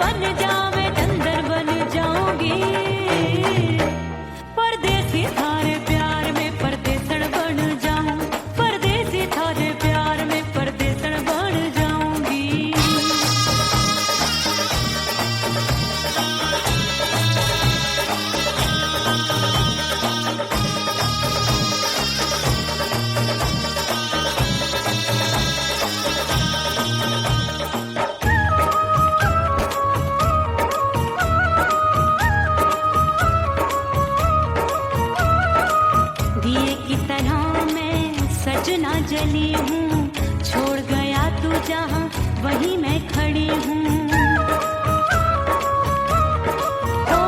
बन जावे चंदर बन जाऊंगी। परदेसी थारे प्यार में परदेसन बन जाऊं, परदेसी थारे प्यार में परदेसन बन जाऊंगी। दिए की तरह मैं सजना जली हूँ, छोड़ गया तू जहाँ वहीं मैं खड़ी हूँ। ओ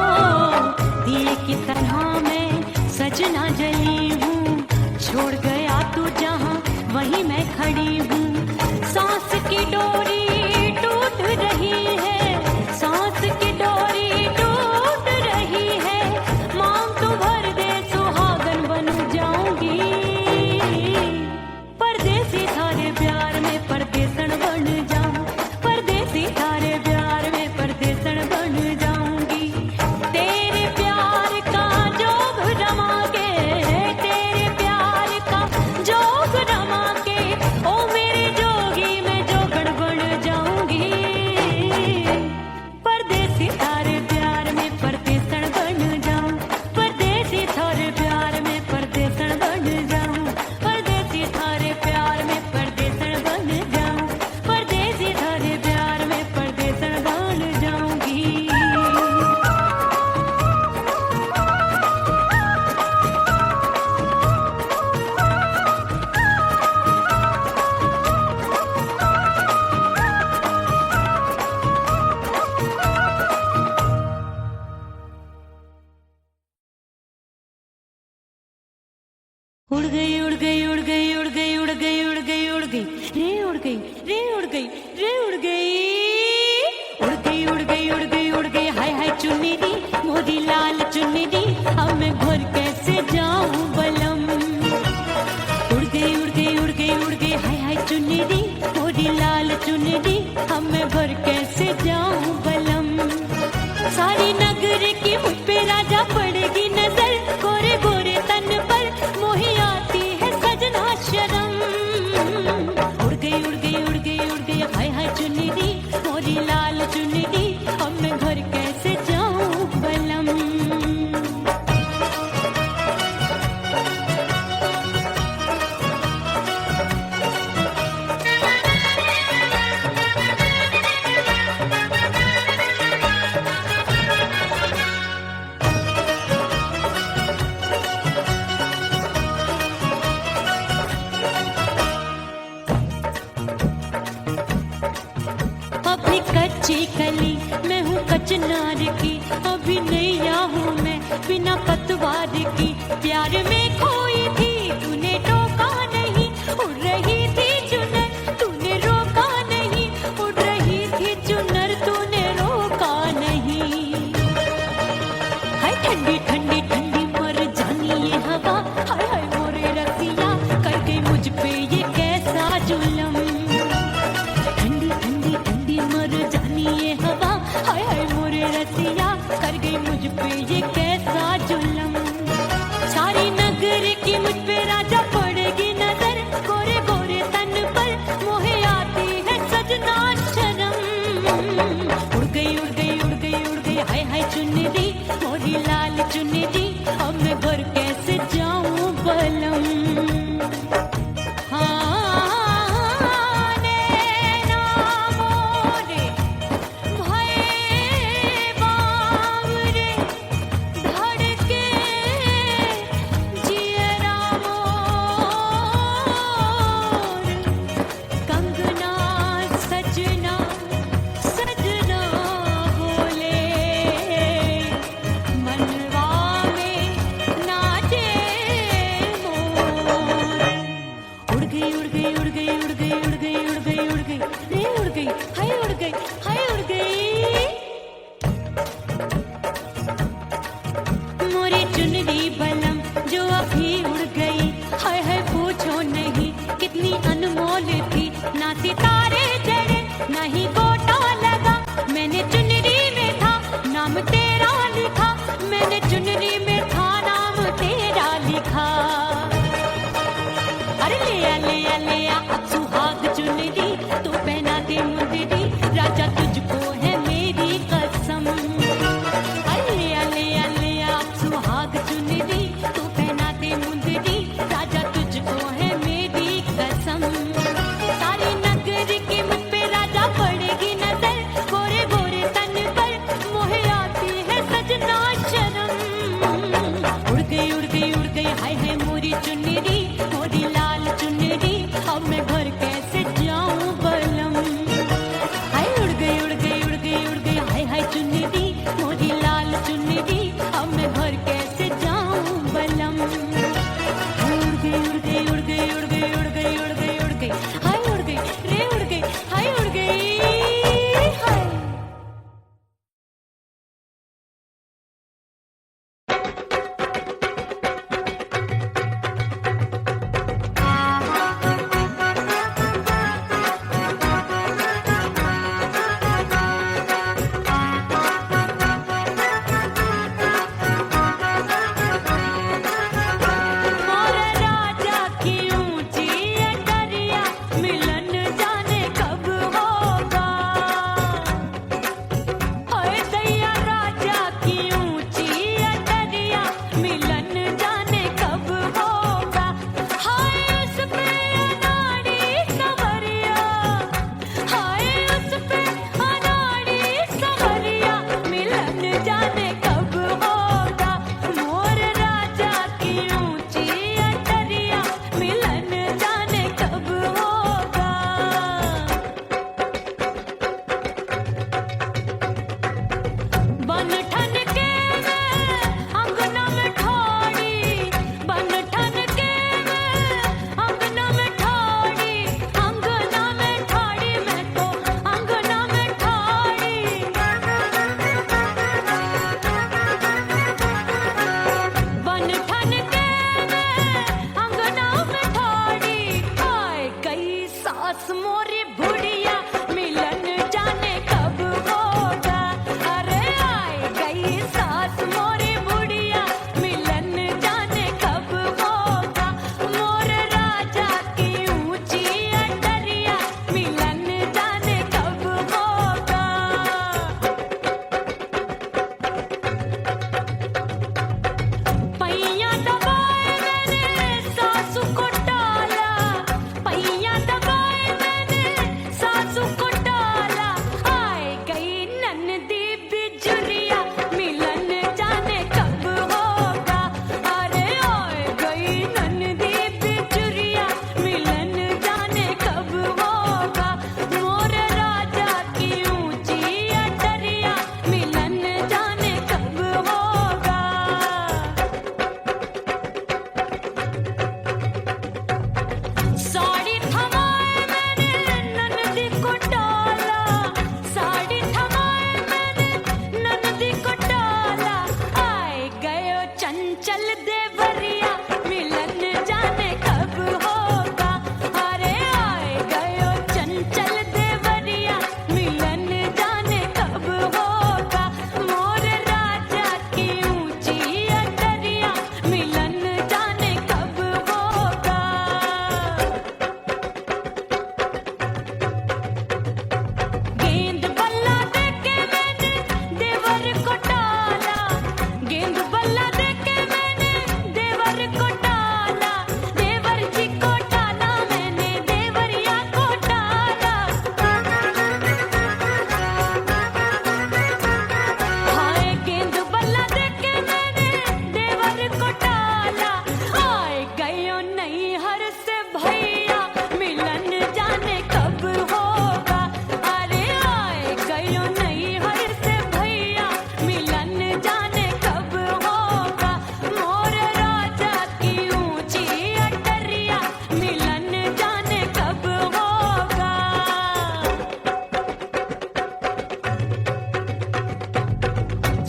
दिए की तरह मैं सजना जली हूँ, छोड़ गया तू जहाँ वहीं मैं खड़ी हूँ। सांस की डोरी टूट रही है, सांस की डोरी टूट रही है, मांग तू भर दे सुहागन बन जाऊंगी। परदेसी थारे प्यार में परदेसन बन जाऊं, परदेसी थारे प्यार में परदेसन बन जाऊंगी। तेरे प्यार का जोग रमा के, तेरे प्यार का जोग रमा के, ओ मेरे जोगी मैं जोगण बन जाऊंगी। परदेसी थारे प्यार में परदेसन बन जाऊं, परदेसी थारे प्यार में परदेसन बन जाऊं, परदेसी थारे प्यार में परदेसन बन जाऊं, परदेसी थारे प्यार में परदेसन बन जाऊंगी। उड़ गई उड़ गई उड़ गई उड़ गई उड़ गई उड़ गई उड़ गई रे उड़ गई रे उड़ गई रे उड़ गई उड़ गई उड़ गई उड़ गई उड़ गई हाय हाय चुन्नी मोरी लाल चुन्नी अब मैं घर कैसे जाऊं बलम। उड़ गई उड़ गई उड़ गई उड़ गई हाय हाय चुन्नी मोरी लाल चुन्नी अब मैं घर कैसे जाऊं बलम। सारी नगर की मुझ पे राजा पड़ेगी नजर, गोरे गोरे तन पर मोही आती है सजना शर्म। उड़ गई उड़ गई उड़ गई उड़ गई हाय हाय चुन्नी मोरी लाल चुन्नी अब मैं घर कैसे जाऊं बलम। अभी कच्ची कली मैं हूँ कचनार की, अभी नैया हूँ मैं बिना पतवार की। प्यार में खोई थी तूने टोका नहीं, उड़ रही थी चुनर तूने रोका नहीं, उड़ रही थी चुनर तूने रोका नहीं। हाय ठंडी ठंडी ठंडी मर जानी ये हवा, हाय हाय मोरे रसिया कर गई मुझ पे ये कैसा जुलम। ठंडी ठंडी ठंडी मर जानी ये हवा, हाय हाय मोरे रसिया कर गई मुझ पे ये कैसा जुलम। सारी नगर की मुझ पे राजा पड़ेगी नजर, गोरे गोरे तन पर मोहे आती है सजना शर्म। उड़ गई उड़ गई उड़ गई उड़ गई हाय हाय चुन्नी मोरी लाल चुन्नी अब मैं घर कैसे जाऊं बलम।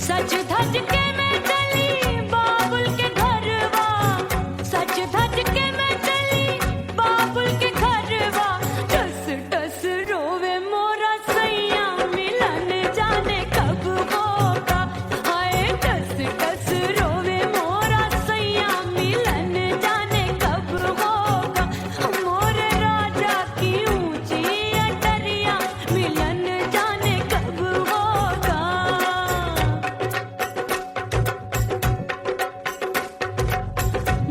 सज धज के मैं चली बाबुल के घरवा, सज धज के मैं चली बाबुल के घरवा। टस टस रोवे मोरा सैया मिलन जाने कब होगा। हाय टस टस रोवे मोरा सैया मिलन जाने कब होगा। मोरे राजा की ऊंची अटरिया मिलन जाने कब होगा।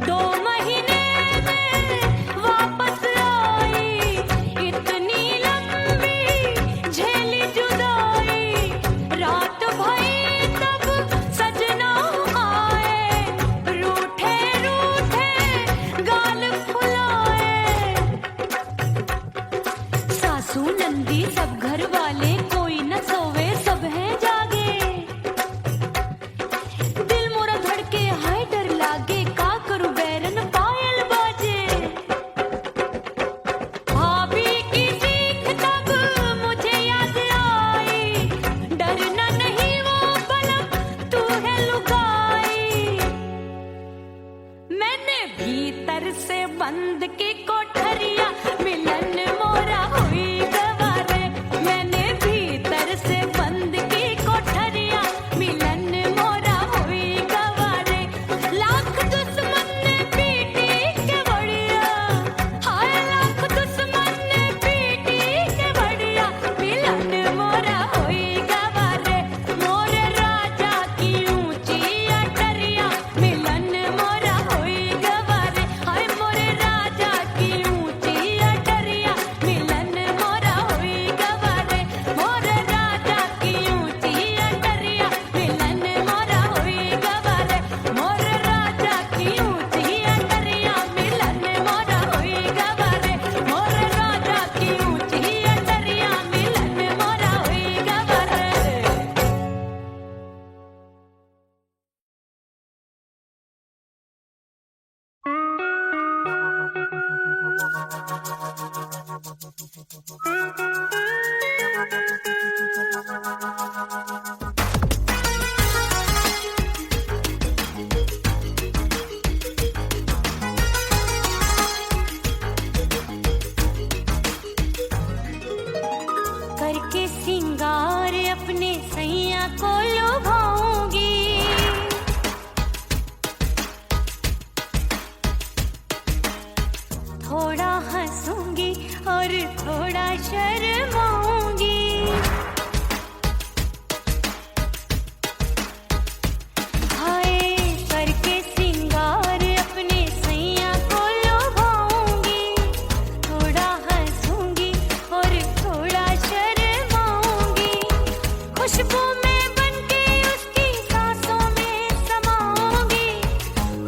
2 महीने में वापस आई, इतनी लंबी झेली जुदाई। रात भई तब सजना आए, रूठे रूठे गाल फुलाए। सासू नंदी सब घर वाले कोई न सोवे सब हैं जागे। दिल मोरा धड़के हाय डर लागे, का करूं बैरन पायल बाजे। भाभी की सीख तब मुझे याद आई, डरना नहीं वो बलम तू है लुगाई। मैंने भीतर से बंद की कोठरिया मिलन मोरा हुई गवारे। मैंने भीतर से बंद की कोठरिया मिलन मोरा हुई गवारे। लाख दुश्मन ने पीटी के बढ़िया, हाय लाख दुश्मन ने पीटी के बढ़िया। मिलन मोरा हुई गवारे, मोरे राजा की ऊंची अटरिया मिलन मोरा हुई गवारे। हाय मोरे राजा की ऊंची अटरिया मिलन मोरा हुई गवारे। मोरे राजा की ऊंची अटरिया मिलन मोरा हुई गवारे। मोरे राजा की ऊंची अटरिया मिलन मोरा हुई गवारे। मोरे राजा की ऊंची अटरिया मिलन मोरा हुई गवारे। करके सिंगार अपने सैया को लुभाऊंगी। थोड़ा हंसूंगी और थोड़ा शर्माऊंगी। हाय करके सिंगार अपने सैया को लुभाऊंगी। थोड़ा हंसूंगी और थोड़ा शर्माऊंगी। खुशबू में बनके उसकी सांसों में समाऊंगी।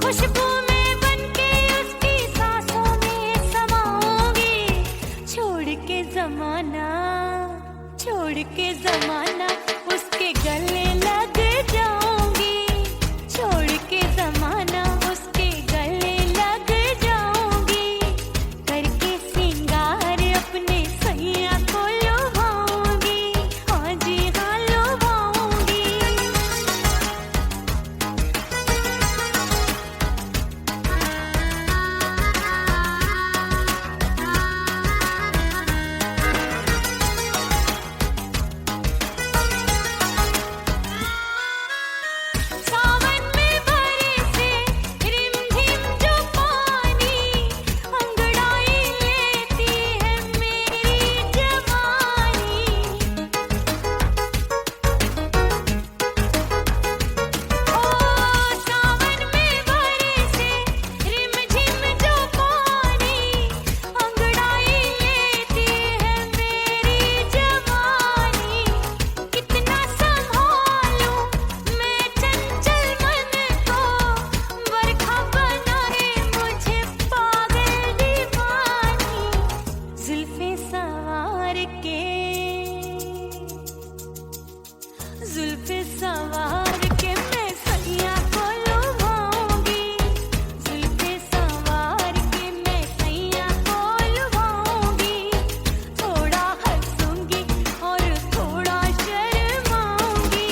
खुशबू में बनके उसकी सांसों में समाऊंगी। छोड़ के जमाना, छोड़ के जमाना उसके गले लग जाऊंगी। छोड़ के जमाना उसके गले लग जाऊंगी। करके सिंगार अपने सैया को लुभाऊंगी। हाँ जी हाँ लुभाऊंगी। सावन में बरसे रिमझिम जो पानी, अंगड़ाई लेती है मेरी जवानी। ओ सावन में बरसे रिमझिम जो पानी, अंगड़ाई लेती है मेरी जवानी। कितना संभालूं मैं चंचल मन को, बरखा बनाए मुझे पागल दीवानी। जुल्फे सवार के, जुल्फे सवार के मैं सैया को लुभाऊंगी। जुल्फे सवार के मैं सैया को लुभाऊंगी। थोड़ा हंसूंगी और थोड़ा शर्माऊंगी।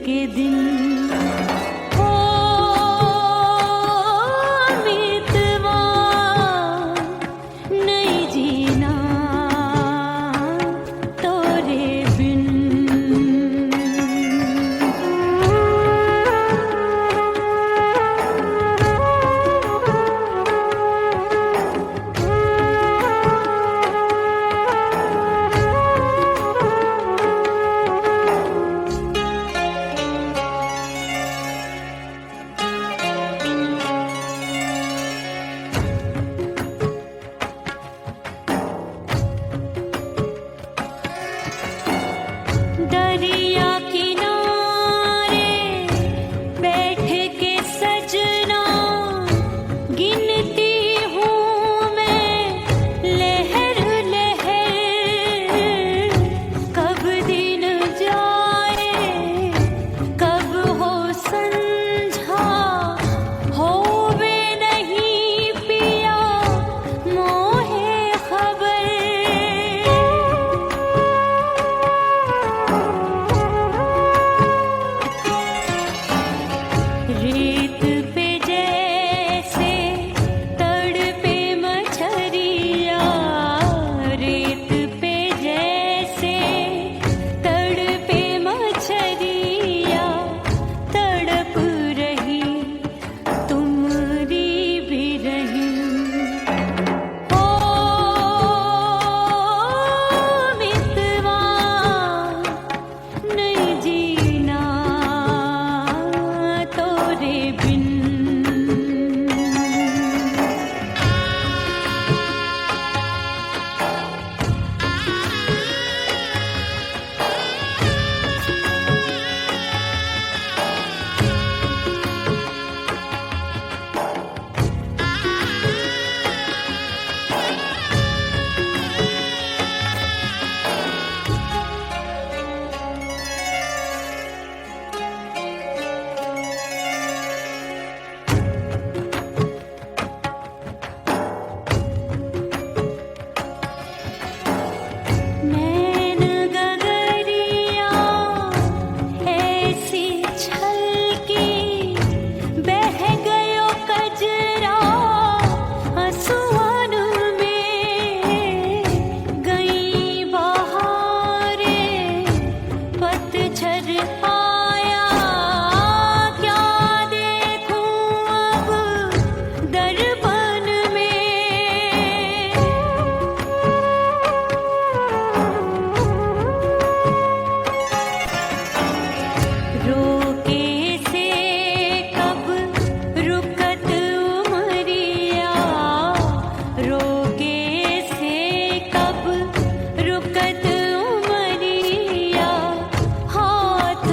के दिन। ओ मितवा नहीं जीना तोरे बिन। दरिया किनारे बैठ के सजना गिनती हूँ मैं लहर लहर। कब दिन जाए कब हो संझा होवे नहीं पिया मोहे खबर। रेत पे जैसे तड़पे मछरिया, रेत पे जैसे तड़पे मछरिया, तड़प रही तुम्हारी भी रही। ओ मितवा नहीं जीना तोरे बिन। नैन गगरिया ऐसी छलकी, बह गयो कजरा आंसुओं में। गई बहारें पतझर आया, क्या देखूं अब दर्पण में। रोके से कब रुकत उमरिया, रोके से कब रुकत उमरिया। हाथ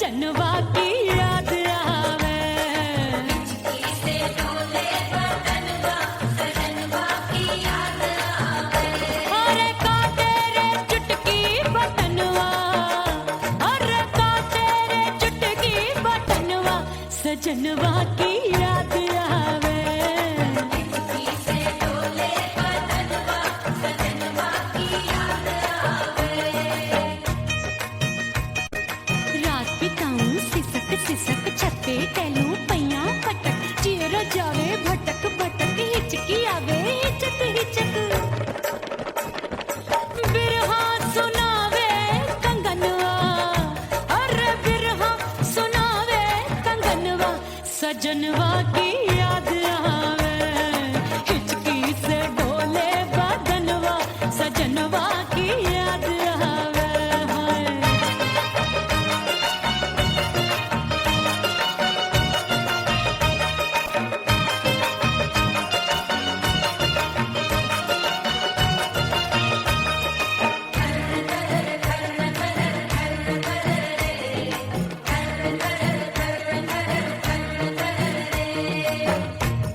सजनवा की याद आवे। हिचकी से डोले बदनवा सजनवा की याद आवे। अरे का तेरे चुटकी बटनवा, अरे का तेरे चुटकी बटनवा सजनवा की याद आवे। हिचकी से डोले बदनवा सजनवा की याद आवे। रात बिताऊं सिसक सिसक छत पे टहलूं पैया पटक, चेहरा जावे भटक भटक, हिचकी आवे हिचक हिचक। बिरहा सुनावे कंगनवा, अरे बिरहा सुनावे कंगनवा सजनवा की याद आवे। हिचकी से डोले बदनवा सजनवा की याद आवे। हाय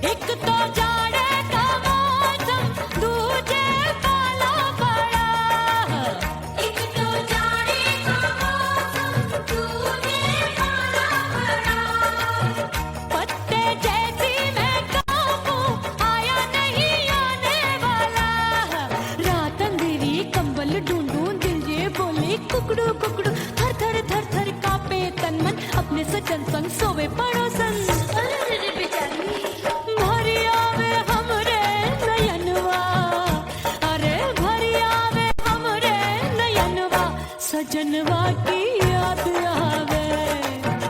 एक तो जाड़े का मौसम, दूजे काला पड़ा। एक तो जाने का मौसम तूने काला पड़ा। पत्ते जैसी मैं कांपूं, आया नहीं आने वाला। रात अंधेरी कंबल ढूंढूं, दिल ये बोले कुकड़ू कुकड़ू। थर थर थर थर कांपे तन मन, अपने सजन संग सोवे पड़ोसन। अरे रे बेचारी भरी आवे हमरे नयनवा, अरे भरी आवे हमरे नयनवा सजनवा की याद आवे।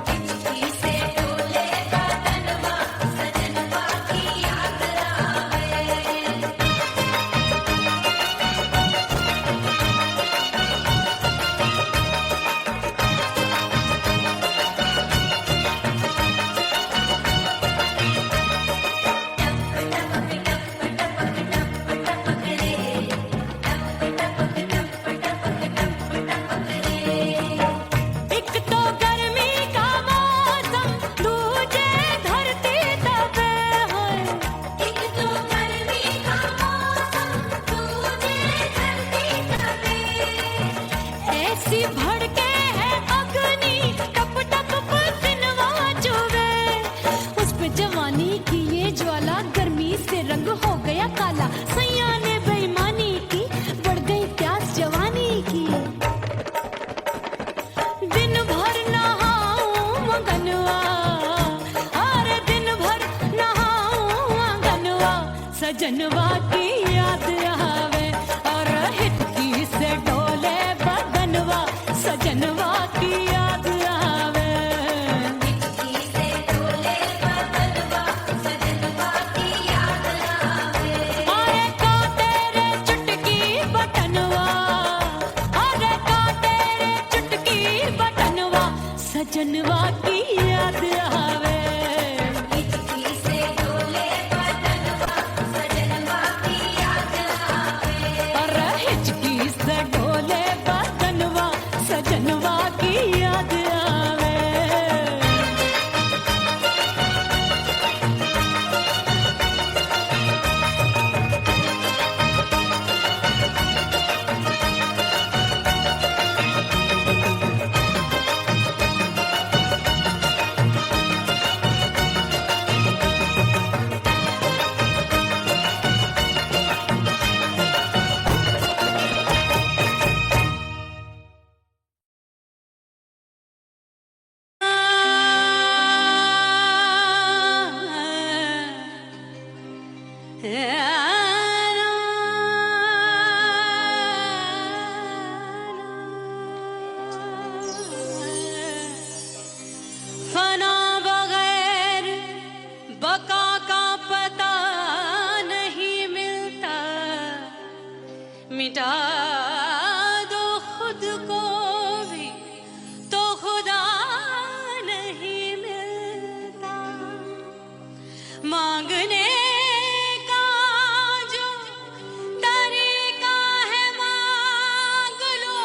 हिचकी से डोले बदनवा सजनवा की याद आवे। एक तो गर्मी का मौसम, दूजे धरती तपे है। एक तो गर्मी का मौसम तूने धरती तपे। ऐसी भड़के है अग्नि, टप टप पसीनवा चुभे। उस पे जवानी की ये ज्वाला, गर्मी से रंग हो गया काला। सैया ने बेईमानी की, बढ़ गई प्यास जवानी की। दिन भर नहाऊं मगनवा, अरे दिन भर नहाऊं आंगनवा सजनवा की याद आवे। और हिचकी से डोले बदनवा सजनवा की याद आवे। हिचकी से डोले बदनवा सजनवा की याद आवे। अरे का तेरे चुटकी बटनवा, अरे का तेरे चुटकी बटनवा सजनवा की याद आवे। हिचकी से डोले बदनवा सजनवा की याद आवे। अरे हिचकी से डोले बदनवा सजनवा की याद आवे। फना बगैर बका का पता नहीं मिलता, मिटा दो खुद को भी तो खुदा नहीं मिलता। मांगने का जो तरीका है मांग लो,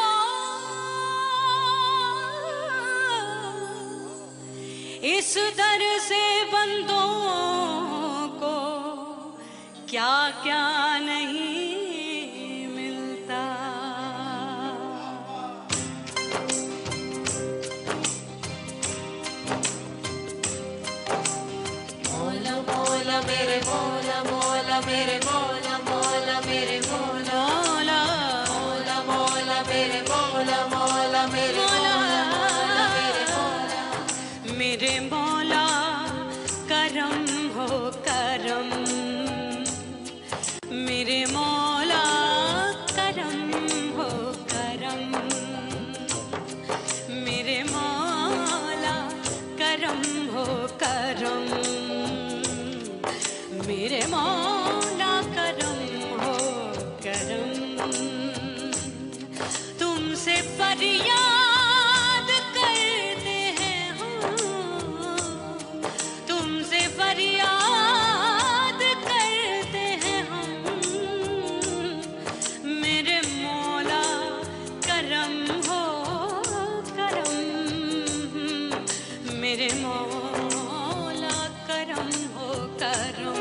क्या क्या नहीं मिलता। मोला मोला मेरे मोला मोला मेरे मोला मोला मेरे मोला मोला मोला मोला मेरे मोला मोला मेरे मोला मोला मेरे मोला मेरे मौला करम हो करम, मेरे मौला करम हो करम, मेरे मौला करम हो करम, मेरे मौला करम हो करम। तुमसे फरियाद करते हैं हम, तुमसे फरियाद करते हैं हम, मेरे मौला करम हो करम, मेरे मौला करम हो करम,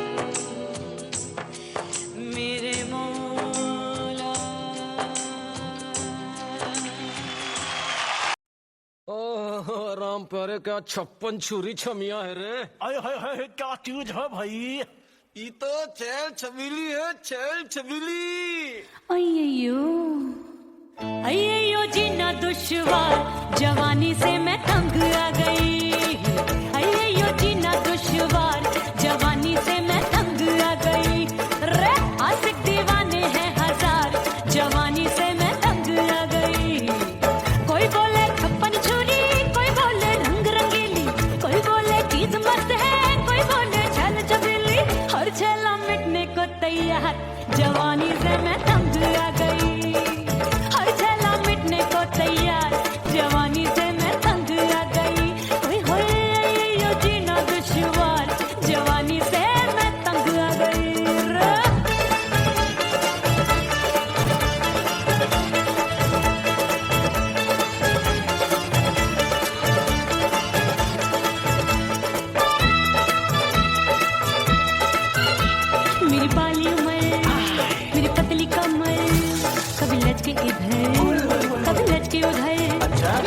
मेरे मौला। ओह राम प्यारे, क्या 56 छुरी छमिया है रे। आय हाय हाय क्या चीज है भाई। ये तो चैल छबीली है, चैल छबीली। अय्यो अय्यो जीना दुश्वार, जवानी से मैं तंग आ गई। अय्यो जीना दुश्वार, जवानी से मैं तंग आ गई। रे आशिक दीवाने हैं हजार, जवानी से मैं तंग आ गई। कोई बोले 56 छुरी, कोई बोले रंग रंगीली, कोई बोले चीज मस्त है, कोई बोले छल छबीली। हर छेला मिटने को तैयार, जवानी से मैं तंग आ गई। हर छेला मिटने को तैयार, जवानी से मैं तंग आ गई। ओए होए यो जीना दुश्वार, जवानी से मैं तंग आ गई रे। मेरी बाली उमर, मेरी पतली कमर, कभी लचके इधर कभी लचके उधर।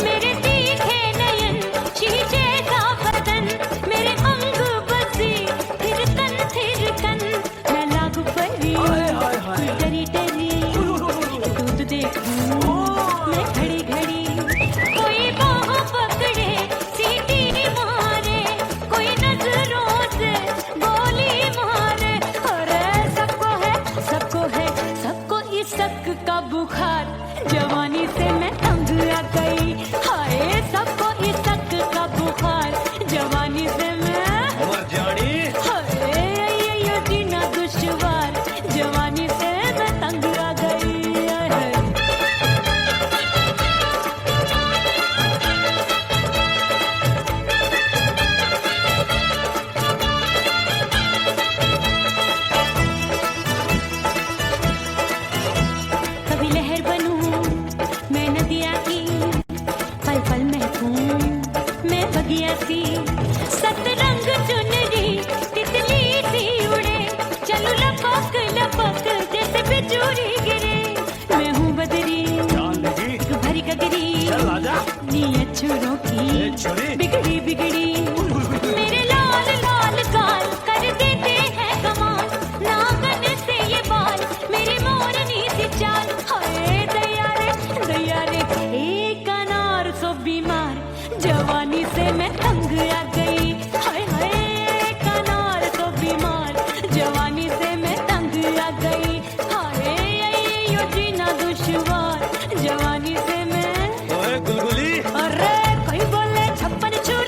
मेरे तीखे नयन, शीशे का बदन, मेरे अंग बसी फिर कन। मैं लागू परी डरी डरी, दूध देखूं मैं घड़ी घड़ी। कोई बाह पकड़े सीटी मारे, कोई नजरों से गोली मारे। अरे सबको है सबको इसक का बुखार, जवानी से मैं तंग आ गई। हाय सबको इसक का बुखार, जवानी से मैं मर जानी। हाय ये जीना दुश्वार, जवानी से मैं तंग आ गई। कभी लहर बनूं मैं नदिया की, पल पल महकूं मैं बगिया सी। सतरंग चुनरी तितली सी उड़े, चलूं लपक लपक जैसे बिजुरी गिरे। मैं हूँ बदरी जान लगी भरी गगरी, चल आजा। नीयत छुरों की ए छुरी। बिगड़ी बिगड़ी। मेरे लाल लाल गाल कर देते हैं कमाल, नागन से ये बाल मेरी मोरनी सी चाल। हाय दया रे एक अनार सो बीमार, जवानी से मैं तंग आ गई। हाय हाय एक अनार सो बीमार, जवानी से मैं तंग आ गई। हाय यो जीना दुश्वार, जवानी से मैं। ओए गुलगुली, अरे कोई बोले 56 छुरी,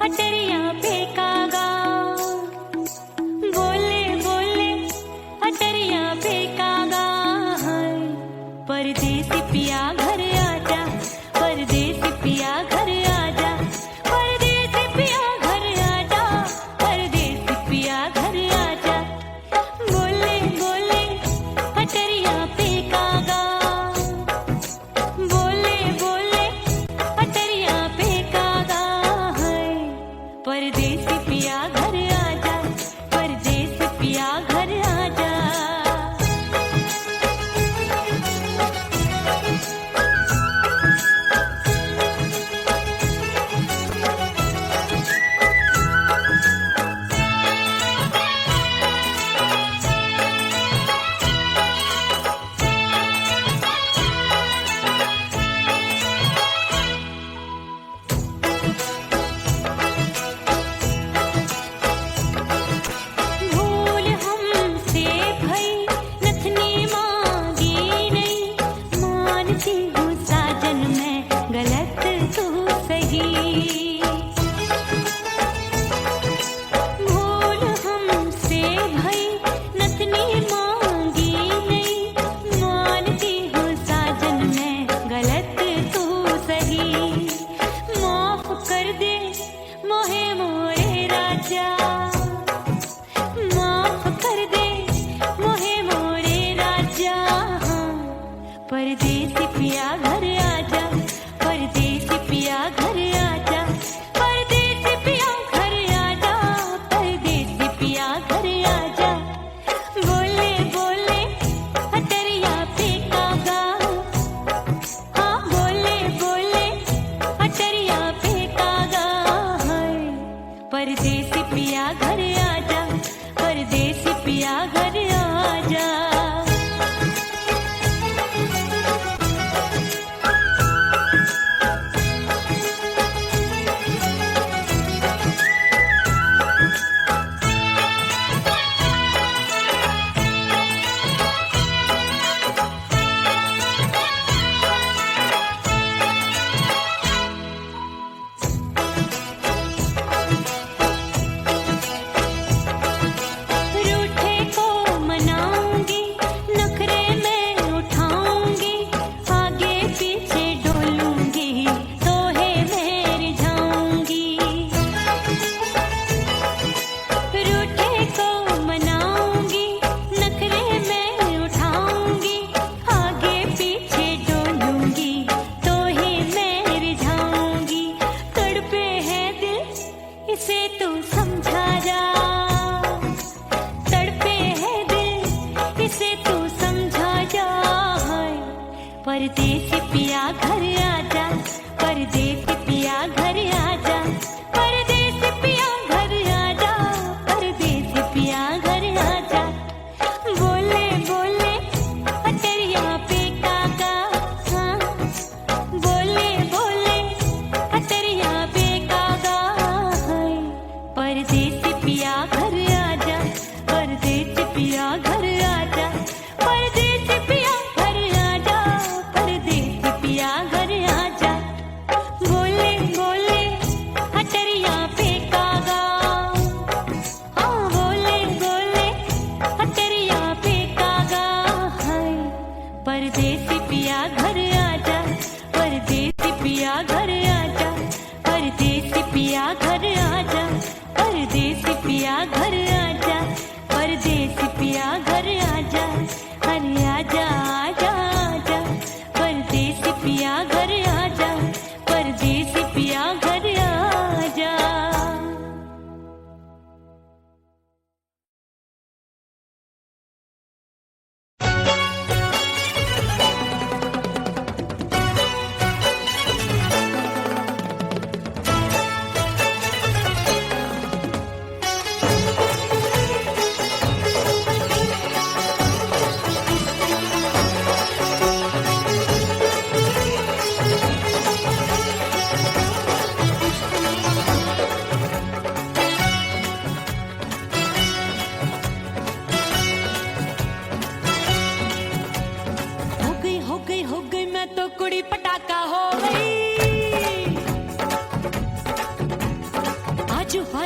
अटरिया पे कागा, बोले बोले अटरिया पे कागा। परदेसी पिया घर आजा, परदेसी पिया घर आजा, परदेसी पिया घर आजा, परदेसी पिया घर आजा। बोले बोले अटरिया पे कागा, बोले बोले अटरिया पे कागा। परदेसी पिया घर आजा, परदेसी पिया घर आजा। भूल हमसे भई नथनी मांगी नहीं, मानती हूँ साजन मैं गलत तू सही। भूल हमसे भई नथनी मांगी नहीं, मानती हूँ साजन मैं गलत तू सही। माफ कर दे मोहे मोरे राजा, माफ कर दे मोहे मोरे राजा। परदेसी पिया घर आजा, परदेसी पिया घर आजा, परदेसी पिया घर आजा, परदेसी पिया घर आजा। बोले बोले अटरिया पे कागा, हाँ बोले बोले अटरिया पे कागा। परदेसी पिया घर आजा, परदेसी पिया घर आजा। रूठे को मनाऊंगी, नखरे में उठाऊंगी, आगे पीछे डोलूंगी, तोहे में रिझाऊंगी। रूठे को मनाऊंगी, नखरे में उठाऊंगी, आगे पीछे डोलूंगी, तोहे में रिझाऊंगी। तड़पे है दिल इसे तू समझा जा, तड़पे है दिल इसे तू समझा जा। परदेसी पिया घर आजा, परदेसी पिया घर आजा, परदेसी पिया घर आजा, परदेसी पिया घर आजा। बोले बोले अटरिया पे कागा, हाँ बोले बोले अटरिया पे कागा। परदेसी पिया घर आजा, परदेसी पिया घर आजा, परदेसी पिया घर आजा, परदेसी पिया घर आजा। बोले बोले अटरिया पे कागा, हाँ बोले बोले अटरिया पे कागा। परदेसी पिया घर आजा, परदेसी पिया घर आजा, परदेसी पिया घर आजा, परदेसी पिया घर आजा, परदेसी पिया घर आजा। अरे आजा आजा आजा, परदेसी पिया घर आजा, परदेसी पिया घर आजा।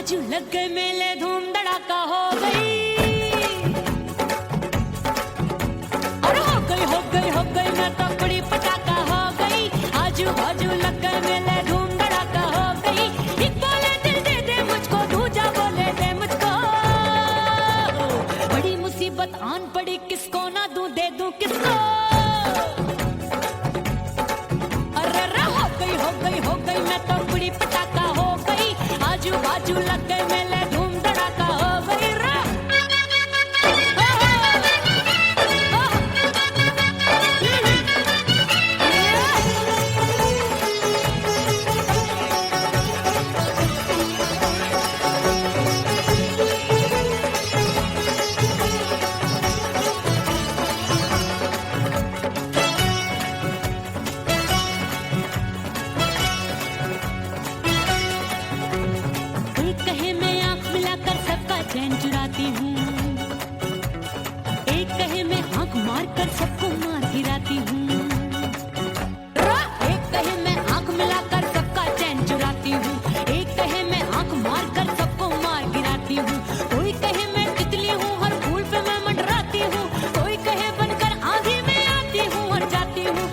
बाजू लग गए मेले, धूम धड़ाका हो गई। अरे हो गई मैं तो बड़ी पटाखा हो गई। आजू बाजू लग गए मेले, धूम धड़ाका हो गई। एक बोले दिल दे दे मुझको, दूजा बोले दे मुझको। बड़ी मुसीबत आन पड़ी, किसको ना दूं दे दूं किसको। अरे हो गई मैं तो बड़ी पटाखा हो गई। आजू बाजू लग गए मेले, धूम धड़ाका हो गई रे। एक कहे मैं आंख मिलाकर सबका चैन चुराती हूँ, एक कहे मैं आंख मारकर सबको मार गिराती हूँ। एक कहे मैं आंख मिलाकर सबका चैन चुराती हूँ, एक कहे मैं आंख मारकर सबको मार गिराती हूँ। कोई कहे मैं तितली हूँ, हर फूल पे मैं मंडराती हूँ। कोई कहे बनकर आंधी में आती हूँ और जाती हूँ।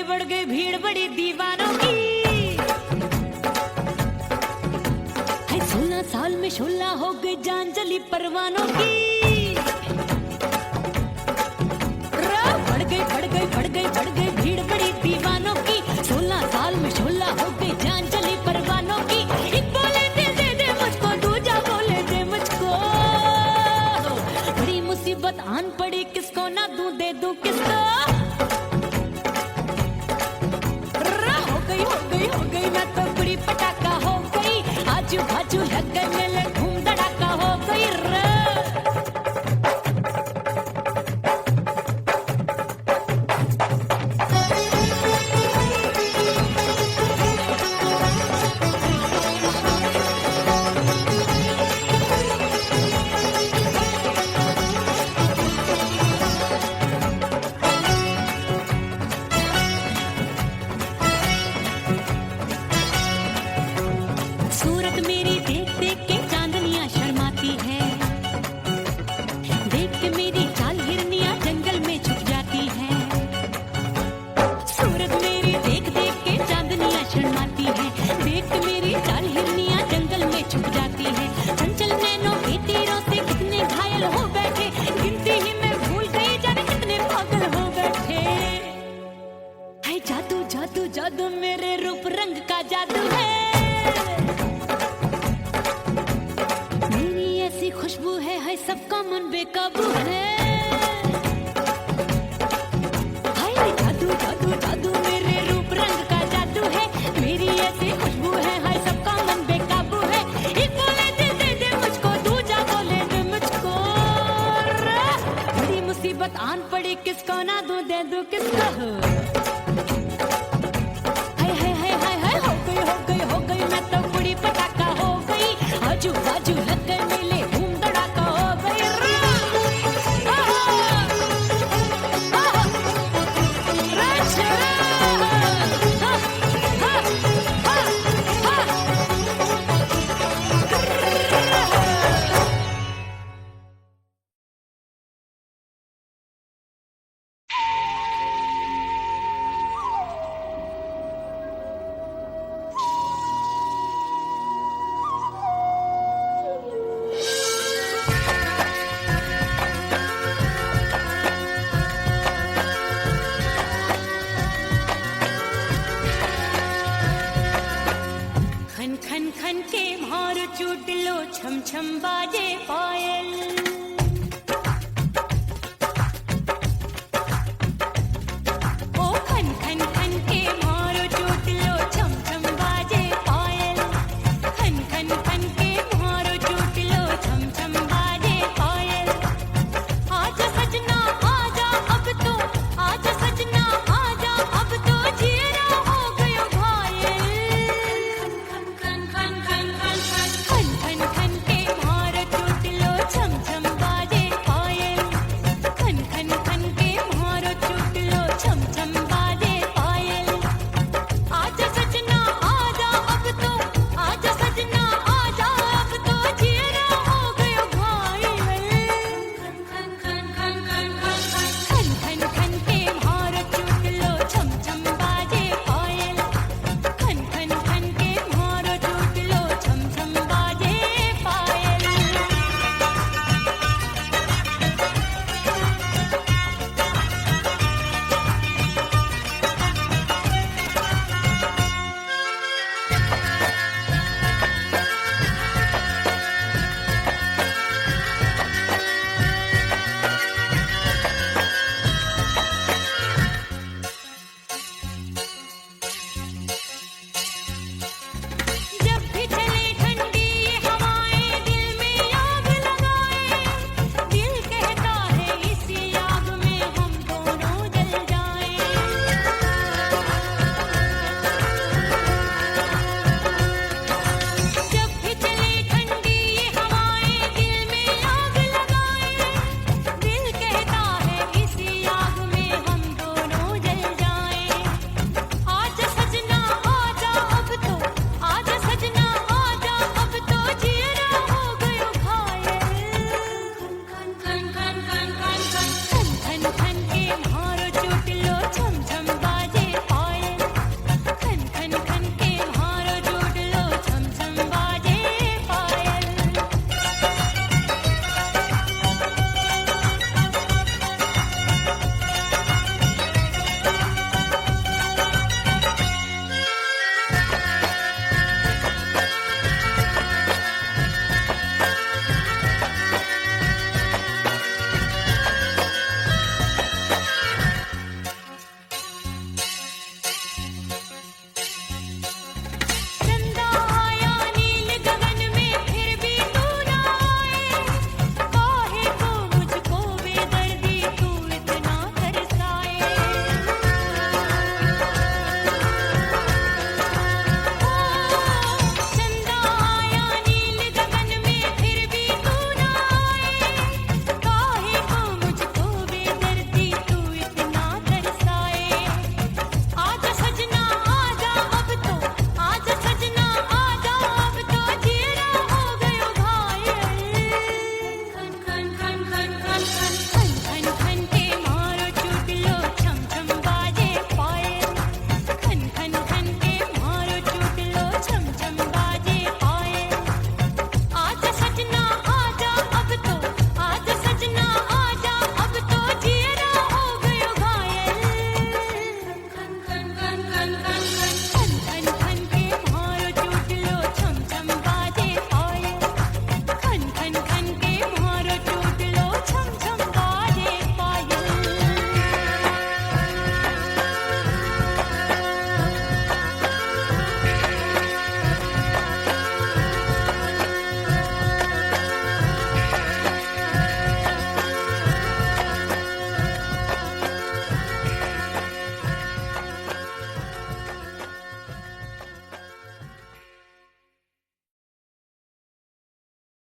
बढ़ गई भीड़ बड़ी दीवानों की। 16 साल में शोला हो गई, जान जली परवानों की। बढ़ गई भीड़ बड़ी दीवानों की। 16 साल में शोला हो गई, जान जली परवानों की। एक बोले दिल दे दे मुझको, दूजा बोले दे मुझको। बड़ी मुसीबत आन पड़ी, किसको ना दूं दे दूं किसको। हो गई मैं तो बड़ी पटाखा हो गई। आजू बाजू लग गए मेले, धूम धड़ाका हो गई रे। सूरत मेरी देख देख के चांदनियां शर्माती है, देख के मेरी चाल हिरनियां जंगल में छुप जाती है। सूरत मेरी देख देख के चांदनियां शर्माती है, देख के मेरी चाल हिरनियां जंगल में छुप जाती है। चंचल नैनों के तीरों से कितने घायल हो बैठे, गिनती ही मैं भूल गई जाने कितने पागल हो बैठे। है जादू जादू जादू मेरे रूप रंग का जादू है। खुशबू है सबका मन बेकाबू है। हाय जादू जादू जादू मेरे रूप रंग का जादू है। मेरी ऐसी खुशबू है, हाय सबका मन बेकाबू है। एक बोले दिल दे दे मुझको, दूजा बोले दे मुझको। बड़ी मुसीबत आन पड़ी, किसको ना दूं दे दूं किसको।